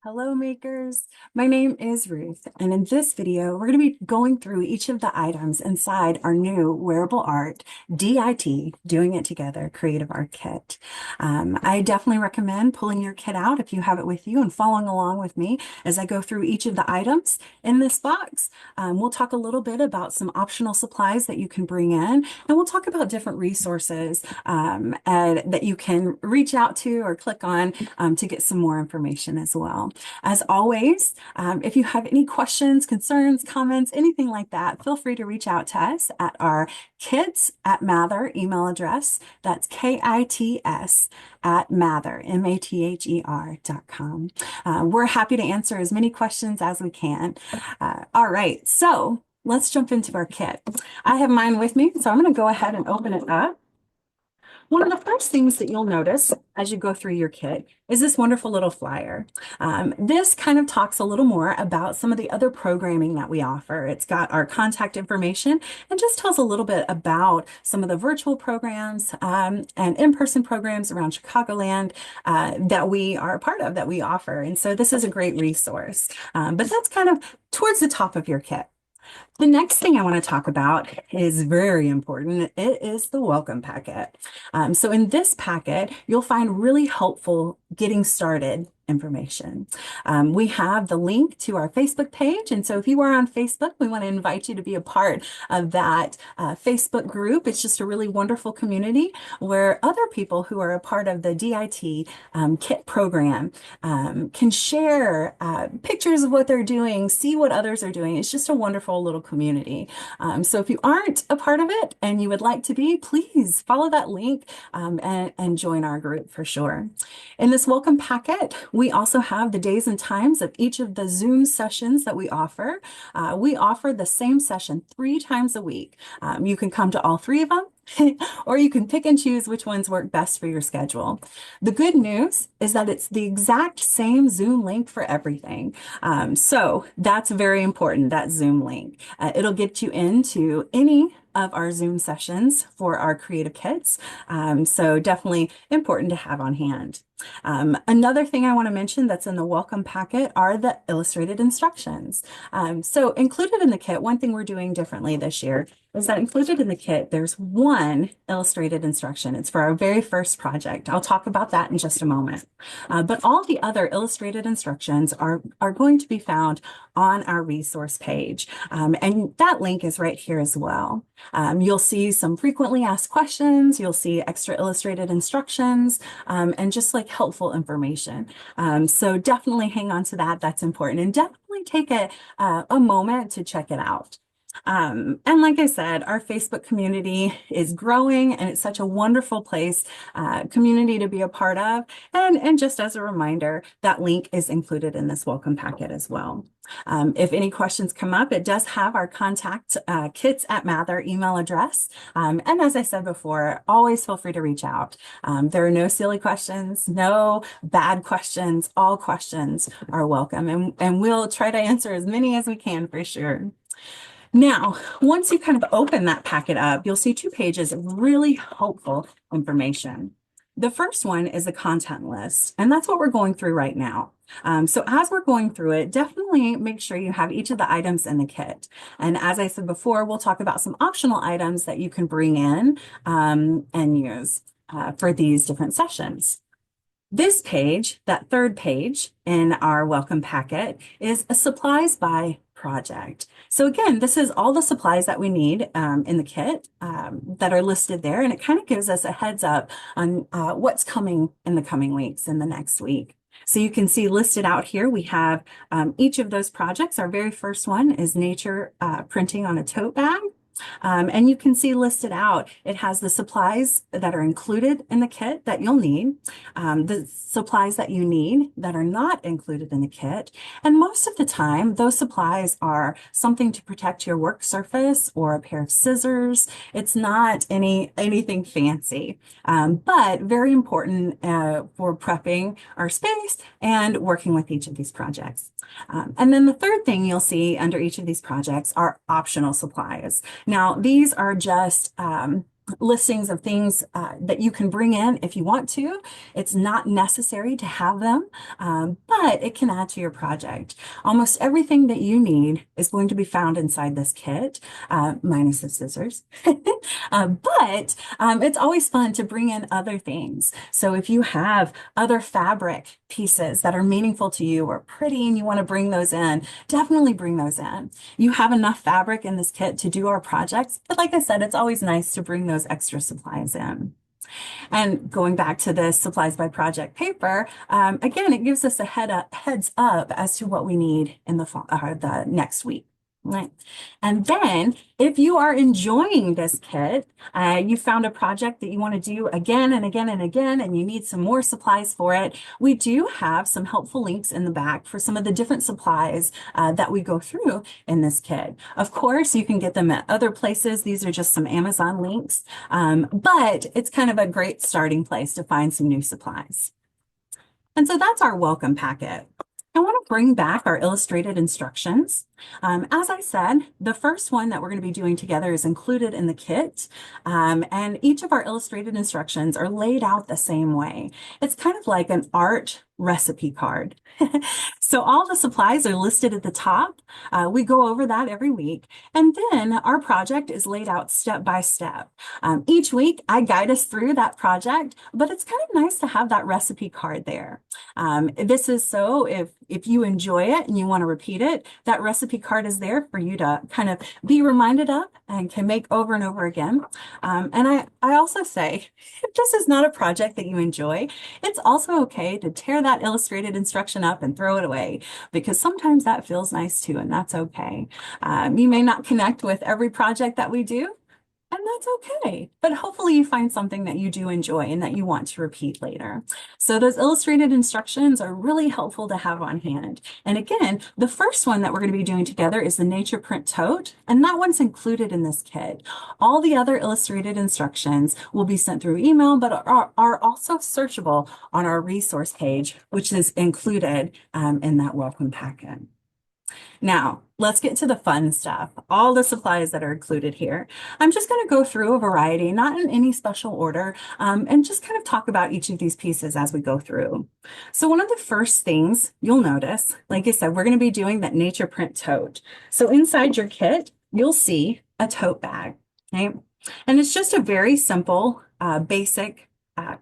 Hello makers, my name is Ruth, and in this video, we're going to be going through each of the items inside our new Wearable Art D.I.T, Doing It Together Creative Art Kit. I definitely recommend pulling your kit out if you have it with you and following along with me as I go through each of the items in this box. We'll talk a little bit about some optional supplies that you can bring in, and we'll talk about different resources that you can reach out to or click on to get some more information as well. As always, if you have any questions, concerns, comments, anything like that, feel free to reach out to us at our kits@mather email address. That's KITS at mather, MATHER.com. We're happy to answer as many questions as we can. All right, so let's jump into our kit. I have mine with me, so I'm going to go ahead and open it up. One of the first things that you'll notice as you go through your kit is this wonderful little flyer. This kind of talks a little more about some of the other programming that we offer. It's got our contact information and just tells a little bit about some of the virtual programs and in-person programs around Chicagoland that we are a part of, that we offer. And so this is a great resource. But that's kind of towards the top of your kit. The next thing I want to talk about is very important. It is the welcome packet. So in this packet, you'll find really helpful getting started information. We have the link to our Facebook page. And so if you are on Facebook, we want to invite you to be a part of that Facebook group. It's just a really wonderful community where other people who are a part of the D.I.T kit program can share pictures of what they're doing, see what others are doing. It's just a wonderful little community. So if you aren't a part of it and you would like to be, please follow that link and join our group for sure. In this welcome packet, we also have the days and times of each of the Zoom sessions that we offer. We offer the same session 3 times a week. You can come to all 3 of them, or you can pick and choose which ones work best for your schedule. The good news is that it's the exact same Zoom link for everything. So that's very important, that Zoom link. It'll get you into any of our Zoom sessions for our creative kits. So definitely important to have on hand. Another thing I want to mention that's in the welcome packet are the illustrated instructions. So included in the kit, one thing we're doing differently this year is that included in the kit, there's one illustrated instruction. It's for our very first project. I'll talk about that in just a moment. But all the other illustrated instructions are going to be found on our resource page. And that link is right here as well. You'll see some frequently asked questions. You'll see extra illustrated instructions and just like helpful information. So definitely hang on to that. That's important. And definitely take a moment to check it out. And like I said, our Facebook community is growing and it's such a wonderful place, community to be a part of. And just as a reminder, that link is included in this welcome packet as well. If any questions come up, it does have our contact kits@mather email address. And as I said before, always feel free to reach out. There are no silly questions, no bad questions. All questions are welcome. And we'll try to answer as many as we can for sure. Now, once you kind of open that packet up, you'll see 2 pages of really helpful information. The first one is the content list, and that's what we're going through right now. So as we're going through it, definitely make sure you have each of the items in the kit. And as I said before, we'll talk about some optional items that you can bring in and use for these different sessions. This page, that 3rd page in our welcome packet, is a supplies by project. So again, this is all the supplies that we need in the kit that are listed there, and it kind of gives us a heads up on what's coming in the coming weeks, in the next week. So you can see listed out here, we have each of those projects. Our very first one is nature printing on a tote bag. And you can see listed out, it has the supplies that are included in the kit that you'll need, the supplies that you need that are not included in the kit. And most of the time, those supplies are something to protect your work surface or a pair of scissors. It's not anything fancy, but very important for prepping our space and working with each of these projects. And then the third thing you'll see under each of these projects are optional supplies. Now, these are just listings of things that you can bring in if you want to. It's not necessary to have them, but it can add to your project. Almost everything that you need is going to be found inside this kit, minus the scissors. But it's always fun to bring in other things. So if you have other fabric pieces that are meaningful to you or pretty and you want to bring those in, definitely bring those in. You have enough fabric in this kit to do our projects, but like I said, it's always nice to bring those extra supplies in. And going back to the supplies by project paper, again, it gives us a heads up as to what we need in the next week. Right. And then if you are enjoying this kit, you found a project that you want to do again and again and again, and you need some more supplies for it, we do have some helpful links in the back for some of the different supplies that we go through in this kit. Of course, you can get them at other places. These are just some Amazon links, but it's kind of a great starting place to find some new supplies. And so that's our welcome packet. I want to bring back our illustrated instructions. As I said, the first one that we're going to be doing together is included in the kit, and each of our illustrated instructions are laid out the same way. It's kind of like an art recipe card. So all the supplies are listed at the top. We go over that every week, and then our project is laid out step by step. Each week, I guide us through that project, but it's kind of nice to have that recipe card there. This is so if you enjoy it and you want to repeat it, that recipe card is there for you to kind of be reminded of and can make over and over again. And I also say, if this is not a project that you enjoy, it's also okay to tear that illustrated instruction up and throw it away, because sometimes that feels nice too, and that's okay. You may not connect with every project that we do, and that's okay. But hopefully you find something that you do enjoy and that you want to repeat later. So those illustrated instructions are really helpful to have on hand. And again, the first one that we're going to be doing together is the Nature Print Tote, and that one's included in this kit. All the other illustrated instructions will be sent through email, but are also searchable on our resource page, which is included in that welcome packet. Now, let's get to the fun stuff, all the supplies that are included here. I'm just going to go through a variety, not in any special order, and just kind of talk about each of these pieces as we go through. So one of the first things you'll notice, like I said, we're going to be doing that nature print tote. So inside your kit, you'll see a tote bag, okay? And it's just a very simple, basic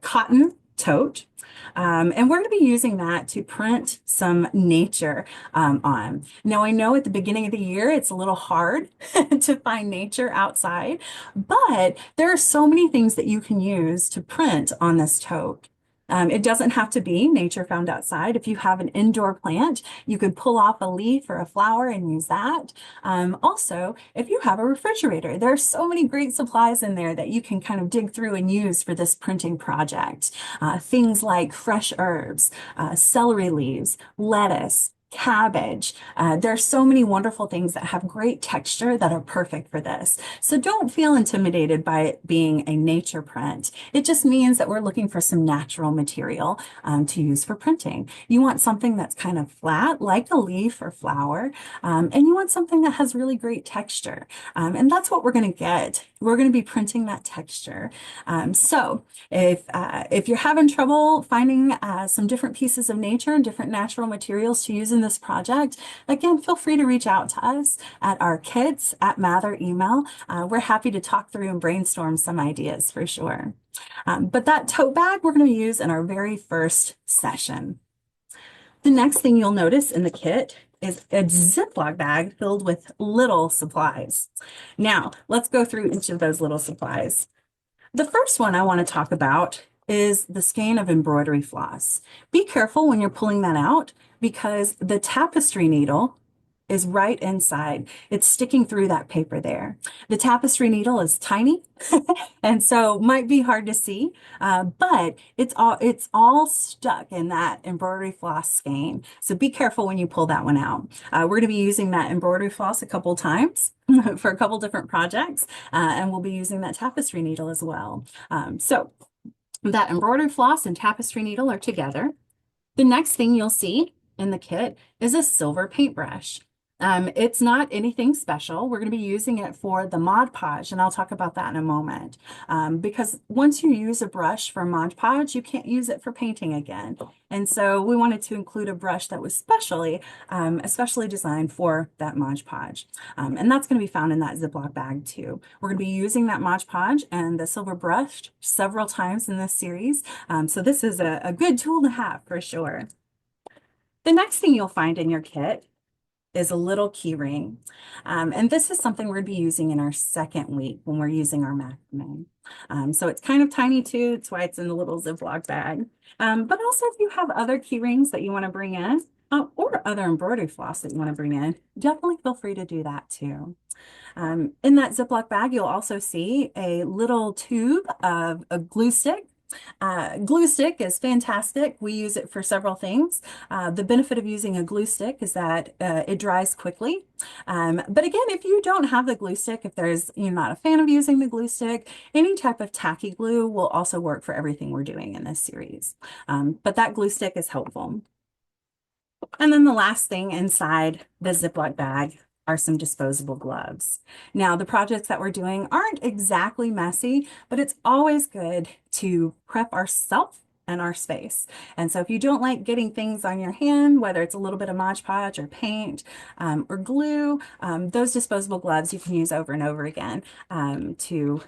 cotton tote. And we're going to be using that to print some nature on. Now, I know at the beginning of the year, it's a little hard to find nature outside, but there are so many things that you can use to print on this tote. It doesn't have to be nature found outside. If you have an indoor plant, you can pull off a leaf or a flower and use that. Also, if you have a refrigerator, there are so many great supplies in there that you can kind of dig through and use for this printing project. Things like fresh herbs, celery leaves, lettuce, cabbage. There are so many wonderful things that have great texture that are perfect for this. So don't feel intimidated by it being a nature print. It just means that we're looking for some natural material to use for printing. You want something that's kind of flat, like a leaf or flower, and you want something that has really great texture. And that's what we're going to get. We're going to be printing that texture. So if you're having trouble finding some different pieces of nature and different natural materials to use in this project, again, feel free to reach out to us at our kits@Mather email. We're happy to talk through and brainstorm some ideas for sure. But that tote bag we're going to use in our very first session. The next thing you'll notice in the kit is a Ziploc bag filled with little supplies. Now, let's go through each of those little supplies. The first one I want to talk about is the skein of embroidery floss. Be careful when you're pulling that out, because the tapestry needle is right inside. It's sticking through that paper there. The tapestry needle is tiny and so might be hard to see, but it's all stuck in that embroidery floss skein. So be careful when you pull that one out. We're going to be using that embroidery floss a couple times for a couple different projects, and we'll be using that tapestry needle as well. So that embroidery floss and tapestry needle are together. The next thing you'll see in the kit is a silver paintbrush. It's not anything special. We're going to be using it for the Mod Podge, and I'll talk about that in a moment. Because once you use a brush for Mod Podge, you can't use it for painting again. And so we wanted to include a brush that was especially designed for that Mod Podge. And that's going to be found in that Ziploc bag too. We're going to be using that Mod Podge and the silver brush several times in this series. So this is a good tool to have for sure. The next thing you'll find in your kit is a little key ring. And this is something we're going to be using in our second week when we're using our macrame. So it's kind of tiny too. That's why it's in the little Ziploc bag. But also if you have other key rings that you want to bring in, or other embroidery floss that you want to bring in, definitely feel free to do that too. In that Ziploc bag, you'll also see a little tube of a glue stick. Glue stick is fantastic. We use it for several things. The benefit of using a glue stick is that it dries quickly. But again, if you don't have the glue stick, if you're not a fan of using the glue stick, any type of tacky glue will also work for everything we're doing in this series. But that glue stick is helpful. And then the last thing inside the Ziploc bag are some disposable gloves. Now, the projects that we're doing aren't exactly messy, but it's always good to prep ourselves and our space. And so if you don't like getting things on your hand, whether it's a little bit of Mod Podge or paint or glue, those disposable gloves you can use over and over again to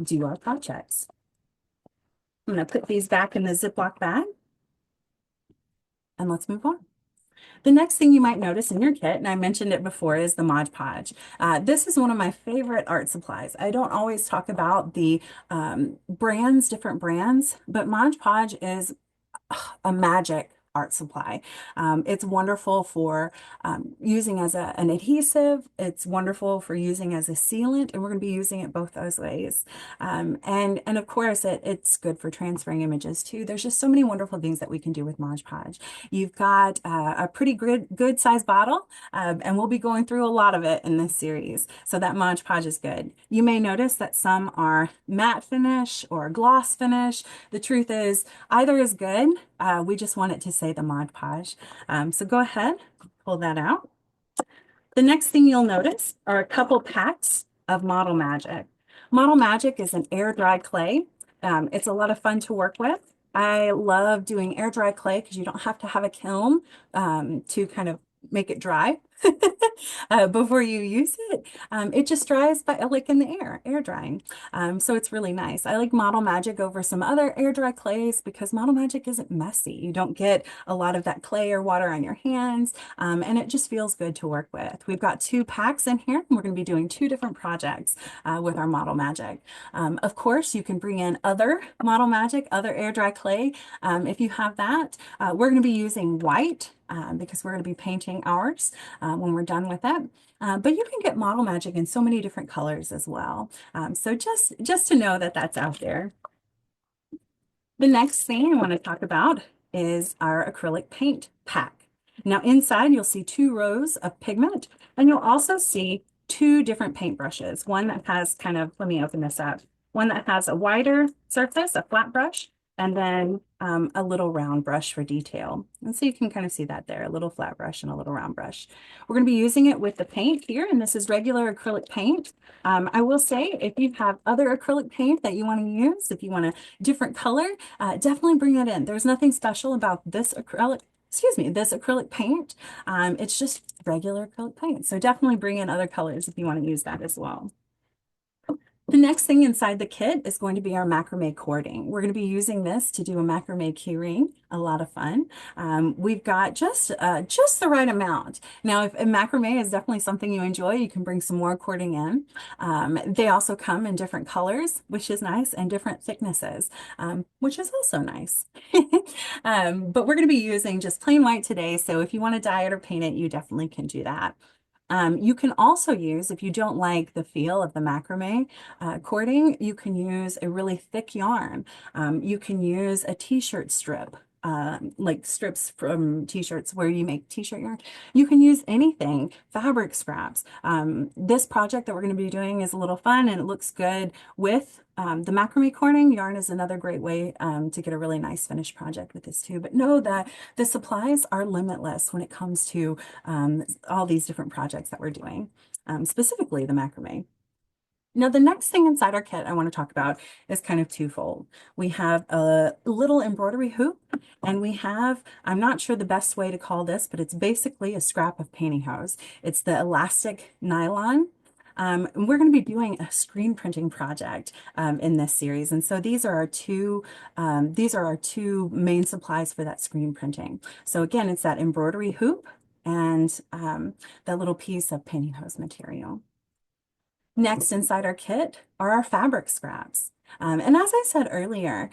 do our projects. I'm going to put these back in the Ziploc bag and let's move on. The next thing you might notice in your kit, and I mentioned it before, is the Mod Podge. This is one of my favorite art supplies. I don't always talk about the different brands, but Mod Podge is a magic art supply. It's wonderful for using as an adhesive. It's wonderful for using as a sealant, and we're going to be using it both those ways. And of course, it's good for transferring images too. There's just so many wonderful things that we can do with Mod Podge. You've got a pretty good size bottle, and we'll be going through a lot of it in this series. So that Mod Podge is good. You may notice that some are matte finish or gloss finish. The truth is, either is good. We just want it to say the Mod Podge. So go ahead, pull that out. The next thing you'll notice are a couple packs of Model Magic. Model Magic is an air dry clay. It's a lot of fun to work with. I love doing air dry clay because you don't have to have a kiln to kind of make it dry before you use it. It just dries by like in the air drying. So it's really nice. I like Model Magic over some other air dry clays because Model Magic isn't messy. You don't get a lot of that clay or water on your hands, and it just feels good to work with. We've got 2 packs in here, and we're going to be doing 2 different projects with our Model Magic. Of course, you can bring in other Model Magic, other air dry clay if you have that. We're going to be using white because we're going to be painting ours when we're done with it. But you can get Model Magic in so many different colors as well. So just to know that that's out there. The next thing I want to talk about is our acrylic paint pack. Now inside you'll see 2 rows of pigment, and you'll also see 2 different paintbrushes. One that has let me open this up. One that has a wider surface, a flat brush, and then a little round brush for detail. And so you can kind of see that there, a little flat brush and a little round brush. We're going to be using it with the paint here, and this is regular acrylic paint. I will say if you have other acrylic paint that you want to use, if you want a different color, definitely bring it in. There's nothing special about this acrylic paint. It's just regular acrylic paint. So definitely bring in other colors if you want to use that as well. The next thing inside the kit is going to be our macrame cording. We're going to be using this to do a macrame keyring, a lot of fun. We've got just the right amount. Now, if macrame is definitely something you enjoy, you can bring some more cording in. They also come in different colors, which is nice, and different thicknesses, which is also nice. But we're going to be using just plain white today, so if you want to dye it or paint it, you definitely can do that. You can also use, if you don't like the feel of the macrame cording, you can use a really thick yarn. You can use a t-shirt strip like strips from t-shirts where you make t-shirt yarn. You can use anything, fabric scraps. This project that we're going to be doing is a little fun and it looks good with the macrame cording. Yarn is another great way to get a really nice finished project with this too. But know that the supplies are limitless when it comes to all these different projects that we're doing, specifically the macrame. Now, the next thing inside our kit I want to talk about is kind of twofold. We have a little embroidery hoop, and we have, I'm not sure the best way to call this, but it's basically a scrap of pantyhose. It's the elastic nylon. And we're going to be doing a screen printing project in this series. And so these are our two main supplies for that screen printing. So again, it's that embroidery hoop and that little piece of pantyhose material. Next inside our kit are our fabric scraps. And as I said earlier,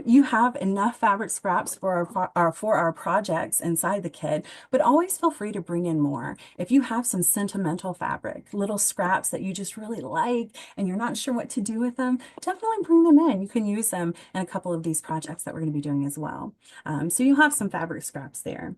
you have enough fabric scraps for our projects inside the kit, but always feel free to bring in more. If you have some sentimental fabric, little scraps that you just really like and you're not sure what to do with them, definitely bring them in. You can use them in a couple of these projects that we're going to be doing as well. So you'll have some fabric scraps there.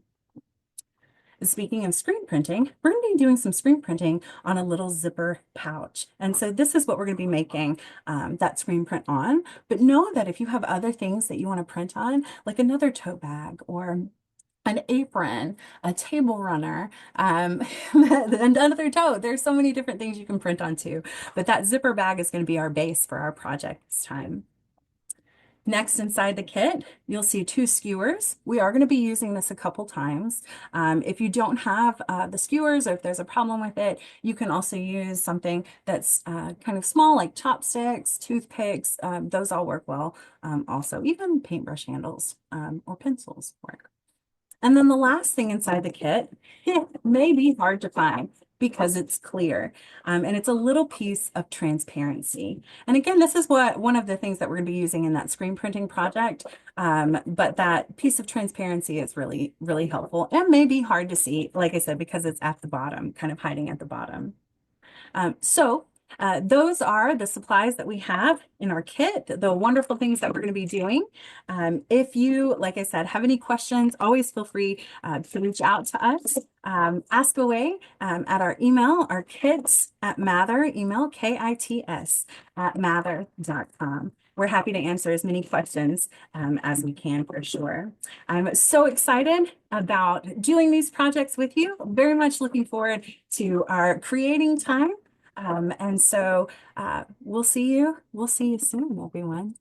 Speaking of screen printing, we're going to be doing some screen printing on a little zipper pouch. And so this is what we're going to be making that screen print on. But know that if you have other things that you want to print on, like another tote bag or an apron, a table runner, another tote. There's so many different things you can print on too. But that zipper bag is going to be our base for our project this time. Next, inside the kit, you'll see two skewers. We are going to be using this a couple times. If you don't have the skewers or if there's a problem with it, you can also use something that's kind of small, like chopsticks, toothpicks. Those all work well. Also, even paintbrush handles or pencils work. And then the last thing inside the kit, it may be hard to find because it's clear. And it's a little piece of transparency. And again, this is one of the things that we're going to be using in that screen printing project. But that piece of transparency is really, really helpful and may be hard to see, like I said, because it's at the bottom, kind of hiding at the bottom. Those are the supplies that we have in our kit, the wonderful things that we're going to be doing. If you, like I said, have any questions, always feel free to reach out to us. Ask away at our email, our kits at Mather, email KITS at mather.com. We're happy to answer as many questions as we can for sure. I'm so excited about doing these projects with you. Very much looking forward to our creating time. And so we'll see you soon, everyone.